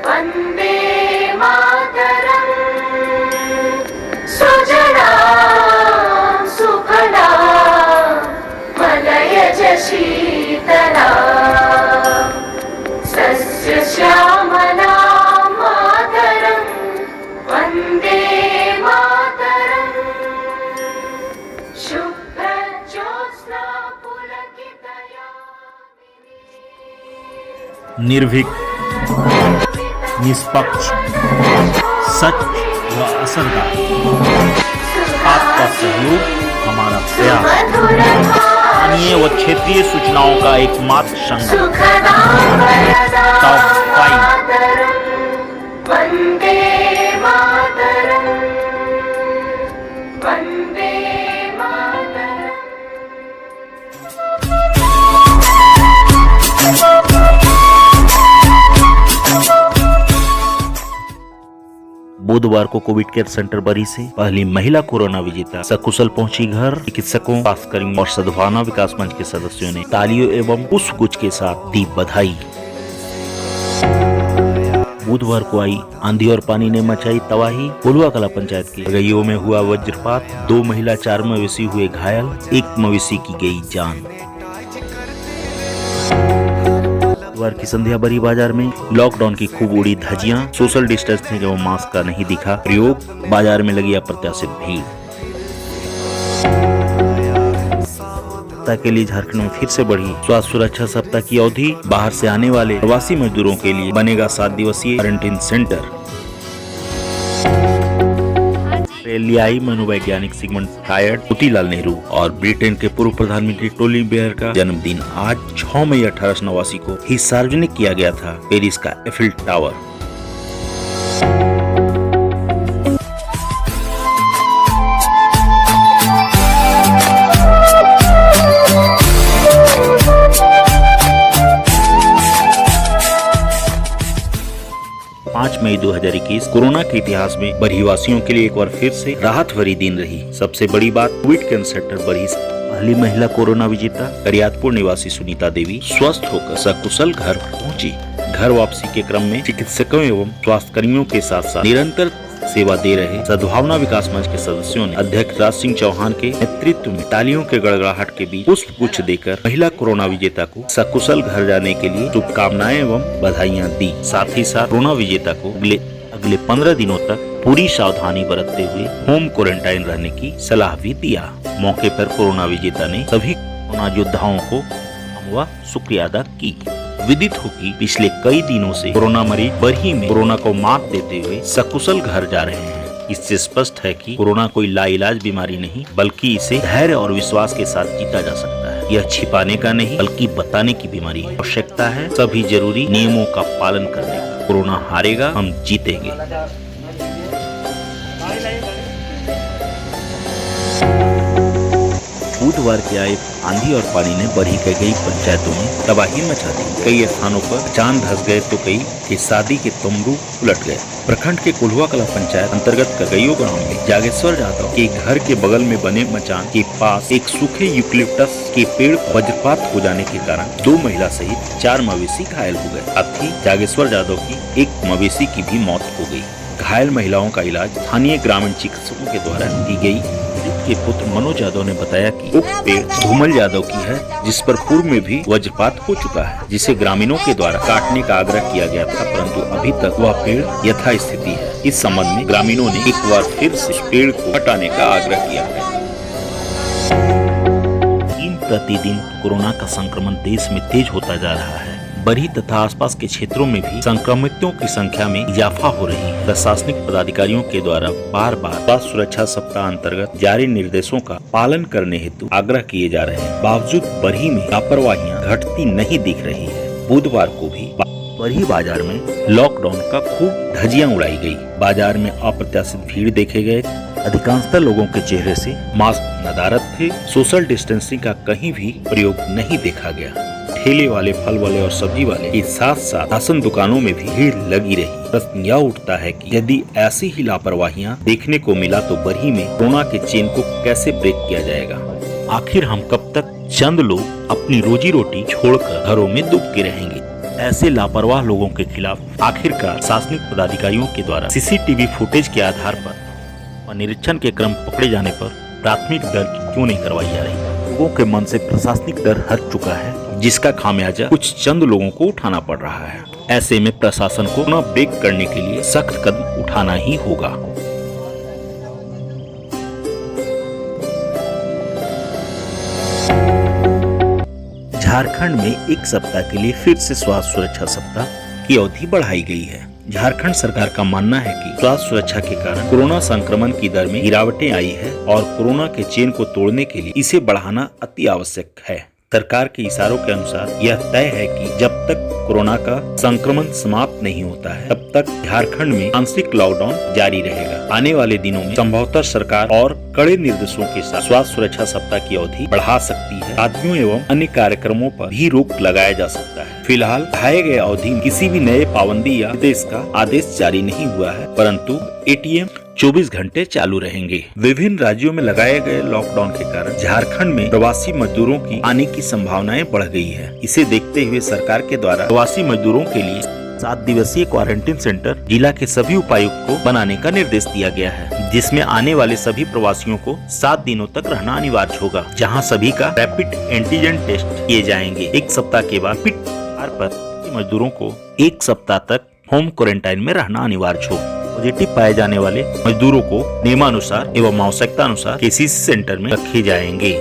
वन्दे मातरम् सुजलां सुफलां मलयज शीतलां सस्यश्यामलां मातरं वन्दे मातरम् शुभ्रज्योत्स्ना पुलकितयामिनी। निर्भीक, निष्पक्ष, सच व असरदार, आपका सहयोग हमारा प्रयास। स्थानीय व क्षेत्रीय सूचनाओं का एकमात्र संगम टॉप 5। वन्दे मातरम् वन्दे मातरम्। बुधवार को कोविड केयर सेंटर बरी से पहली महिला कोरोना विजेता सकुशल पहुंची घर। चिकित्सकों, स्वास्थ्यकर्मियों और सद्भावना विकास मंच के सदस्यों ने तालियों एवं पुष्पगुच्छ के साथ दी बधाई। बुधवार को आई आंधी और पानी ने मचाई तबाही। कोल्हुआ कला पंचायत के गईयों में हुआ वज्रपात, 2 महिला 4 मवेशी हुए घायल, 1 मवेशी की गई जान। बुधवार की संध्या बरी बाजार में लॉकडाउन की खूब उड़ी धज्जियां, सोशल डिस्टेंसिंग एवं मास्क का नहीं दिखा प्रयोग, बाजार में लगी अप्रत्याशित भीड़। सप्ताह के लिए झारखंड में फिर से बढ़ी स्वास्थ्य सुरक्षा सप्ताह की अवधि। बाहर से आने वाले प्रवासी मजदूरों के लिए बनेगा 7 दिवसीय क्वारंटीन सेंटर। ऑस्ट्रेलियाई मनोवैज्ञानिक सिगमंड फ्रायड, मोतीलाल नेहरू और ब्रिटेन के पूर्व प्रधानमंत्री टोनी ब्लेयर का जन्मदिन आज 6 मई 1889 को ही सार्वजनिक किया गया था पेरिस का एफिल टावर। मई 2021 कोरोना के इतिहास में बरही वासियों के लिए एक बार फिर से राहत भरी दिन रही। सबसे बड़ी बात, कोविड केयर सेंटर बरही से पहली महिला कोरोना विजेता करियातपुर निवासी सुनीता देवी स्वस्थ होकर सकुशल घर पहुंची। घर वापसी के क्रम में चिकित्सकों एवं स्वास्थ्य कर्मियों के साथ साथ निरंतर सेवा दे रहे सद्भावना विकास मंच के सदस्यों ने अध्यक्ष राज सिंह चौहान के नेतृत्व में तालियों के गड़गड़ाहट के बीच पुष्प गुच्छ देकर महिला कोरोना विजेता को सकुशल घर जाने के लिए शुभकामनाएं एवं बधाइयां दी। साथ ही साथ कोरोना विजेता को अगले 15 दिनों तक पूरी सावधानी बरतते हुए होम क्वारंटाइन रहने की सलाह भी दिया। मौके पर कोरोना विजेता ने सभी कोरोना योद्धाओं को शुक्रिया अदा की। विदित हो कि पिछले कई दिनों से कोरोना मरीज बरही में कोरोना को मात देते हुए सकुशल घर जा रहे हैं। इससे स्पष्ट है कि कोरोना कोई लाइलाज बीमारी नहीं, बल्कि इसे धैर्य और विश्वास के साथ जीता जा सकता है। यह छिपाने का नहीं, बल्कि बताने की बीमारी है। आवश्यकता है सभी जरूरी नियमों का पालन करने का। कोरोना हारेगा, हम जीतेंगे। बुधवार के आए आंधी और पानी ने बरही के कई पंचायतों में तबाही मचा दी। कई स्थानों पर चांद धस गए तो कई के शादी के तंबू उलट गए। प्रखंड के कोल्हुआ कला पंचायत अंतर्गत कगइयो गांव में जागेश्वर यादव के घर के बगल में बने मचान के पास एक सूखे यूकलिप्टस के पेड़ वज्रपात हो जाने के कारण 2 महिला सहित 4 मवेशी घायल हो गए। साथ ही जागेश्वर यादव की 1 मवेशी की भी मौत हो गई। घायल महिलाओं का इलाज स्थानीय ग्रामीण चिकित्सकों के द्वारा की गई। के पुत्र मनोज यादव ने बताया कि उक्त पेड़ धूमल यादव की है, जिस पर पूर्व में भी वज्रपात हो चुका है, जिसे ग्रामीणों के द्वारा काटने का आग्रह किया गया था, परंतु अभी तक वह पेड़ यथास्थिति है। इस संबंध में ग्रामीणों ने एक बार फिर से पेड़ को हटाने का आग्रह किया है। दिन प्रतिदिन कोरोना का संक्रमण देश में तेज होता जा रहा है। बरही तथा आसपास के क्षेत्रों में भी संक्रमितों की संख्या में इजाफा हो रही है। प्रशासनिक पदाधिकारियों के द्वारा बार बार स्वास्थ्य सुरक्षा सप्ताह अंतर्गत जारी निर्देशों का पालन करने हेतु आग्रह किए जा रहे हैं। बावजूद बरही में लापरवाहियां घटती नहीं दिख रही है। बुधवार को भी बरही बाजार में लॉकडाउन का खूब धज्जियां उड़ाई गई। बाजार में अप्रत्याशित भीड़ देखे गए। अधिकांशतः लोगों के चेहरे से मास्क नदारद थे। सोशल डिस्टेंसिंग का कहीं भी प्रयोग नहीं देखा गया। ठेले वाले, फल वाले और सब्जी वाले के साथ साथ राशन दुकानों में भी भीड़ लगी रही। प्रश्न यह उठता है कि यदि ऐसी ही लापरवाहियां देखने को मिला तो बरही में कोरोना के चेन को कैसे ब्रेक किया जाएगा? आखिर हम कब तक चंद लोग अपनी रोजी रोटी छोड़कर घरों में दुब के रहेंगे? ऐसे लापरवाह लोगों के खिलाफ आखिरकार प्रशासनिक पदाधिकारियों के द्वारा सीसीटीवी फुटेज के आधार पर और निरीक्षण के क्रम पकड़े जाने पर प्राथमिक दर्ज क्यों नहीं करवाई जा रही? लोगों के मन से प्रशासनिक डर हट चुका है, जिसका खामियाजा कुछ चंद लोगों को उठाना पड़ रहा है। ऐसे में प्रशासन को पुनः ब्रेक करने के लिए सख्त कदम उठाना ही होगा। झारखंड में एक सप्ताह के लिए फिर से स्वास्थ्य सुरक्षा सप्ताह की अवधि बढ़ाई गई है। झारखंड सरकार का मानना है कि स्वास्थ्य सुरक्षा के कारण कोरोना संक्रमण की दर में गिरावटें आई है और कोरोना के चेन को तोड़ने के लिए इसे बढ़ाना अति आवश्यक है। सरकार के इशारों के अनुसार यह तय है कि जब तक कोरोना का संक्रमण समाप्त नहीं होता है, तब तक झारखंड में आंशिक लॉकडाउन जारी रहेगा। आने वाले दिनों में संभवतः सरकार और कड़े निर्देशों के साथ स्वास्थ्य सुरक्षा सप्ताह की अवधि बढ़ा सकती है। शादियों एवं अन्य कार्यक्रमों पर भी रोक लगाया जा सकता है। फिलहाल बढ़ाए गए अवधि में किसी भी नए पाबंदी या निर्देश का आदेश जारी नहीं हुआ है, परंतु एटीएम 24 घंटे चालू रहेंगे। विभिन्न राज्यों में लगाए गए लॉकडाउन के कारण झारखंड में प्रवासी मजदूरों की आने की संभावनाएं बढ़ गई है। इसे देखते हुए सरकार के द्वारा प्रवासी मजदूरों के लिए 7 दिवसीय क्वारंटीन सेंटर जिला के सभी उपायुक्त को बनाने का निर्देश दिया गया है, जिसमें आने वाले सभी प्रवासियों को 7 दिनों तक रहना अनिवार्य होगा, जहां सभी का रैपिड एंटीजन टेस्ट किए जाएंगे। एक सप्ताह के बाद पर मजदूरों को 1 सप्ताह तक होम क्वारंटाइन में रहना अनिवार्य होगा। पॉजिटिव पाए जाने वाले मजदूरों को नियमानुसार एवं आवश्यकता अनुसार केसीसी सेंटर में रखे जाएंगे।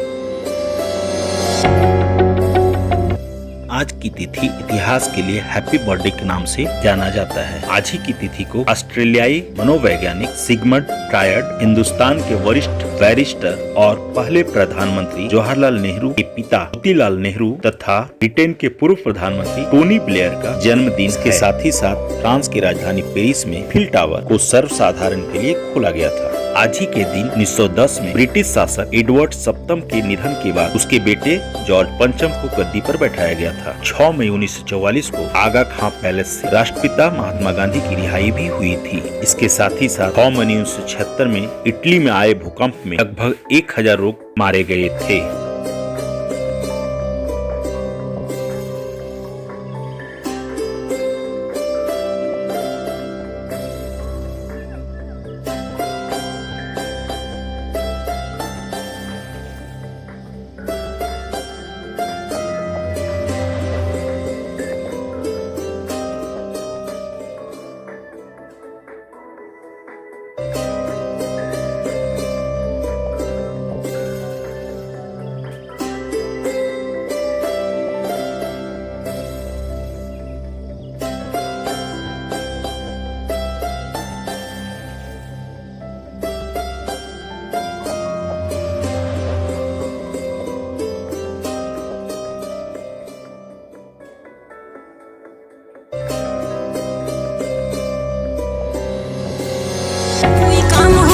आज की तिथि इतिहास के लिए हैप्पी बर्थडे के नाम से जाना जाता है। आज ही की तिथि को ऑस्ट्रेलियाई मनोवैज्ञानिक सिगमंड फ्रायड, हिंदुस्तान के वरिष्ठ बैरिस्टर और पहले प्रधानमंत्री जवाहरलाल नेहरू के पिता मोतीलाल नेहरू तथा ब्रिटेन के पूर्व प्रधानमंत्री टोनी ब्लेयर का जन्मदिन के साथ ही साथ फ्रांस की राजधानी पेरिस में ईफिल टावर को सर्वसाधारण के लिए खोला गया था। आज ही के दिन 1910 में ब्रिटिश शासक एडवर्ड सप्तम के निधन के बाद उसके बेटे जॉर्ज पंचम को गद्दी पर बैठाया गया था। 6 मई 1944 को आगा खां पैलेस से राष्ट्रपिता महात्मा गांधी की रिहाई भी हुई थी। इसके साथ ही साथ 6 मई 1976 में इटली में आए भूकंप में लगभग 1000 लोग मारे गए थे।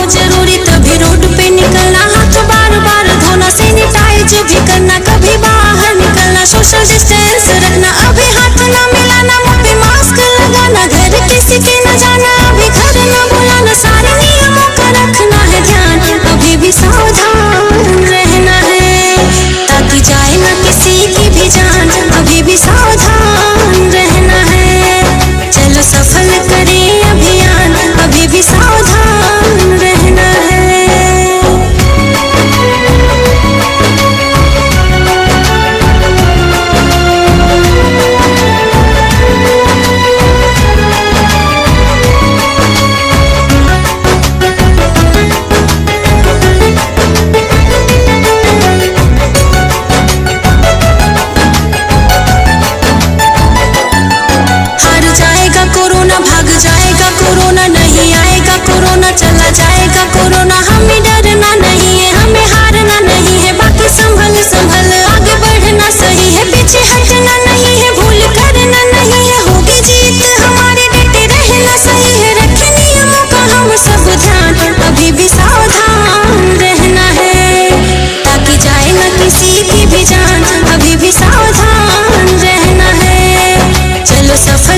जरूरी तभी रोड पे निकलना, हाथ बार बार धोना, सैनिटाइज भी करना, कभी बाहर निकलना, सोशल डिस्टेंस रखना, अभी हाथ ना मिलाना, मुंह पे मास्क लगाना, घर किसी के न जाना, अभी घर न बुलाना, सारे नियमों का रखना है ध्यान, अभी भी सावधान रहना है ताकि जाए ना किसी की भी जान, अभी भी सावधान रहना है। चलो सफल करें अभियान, अभी भी सावधान रहना है। सफल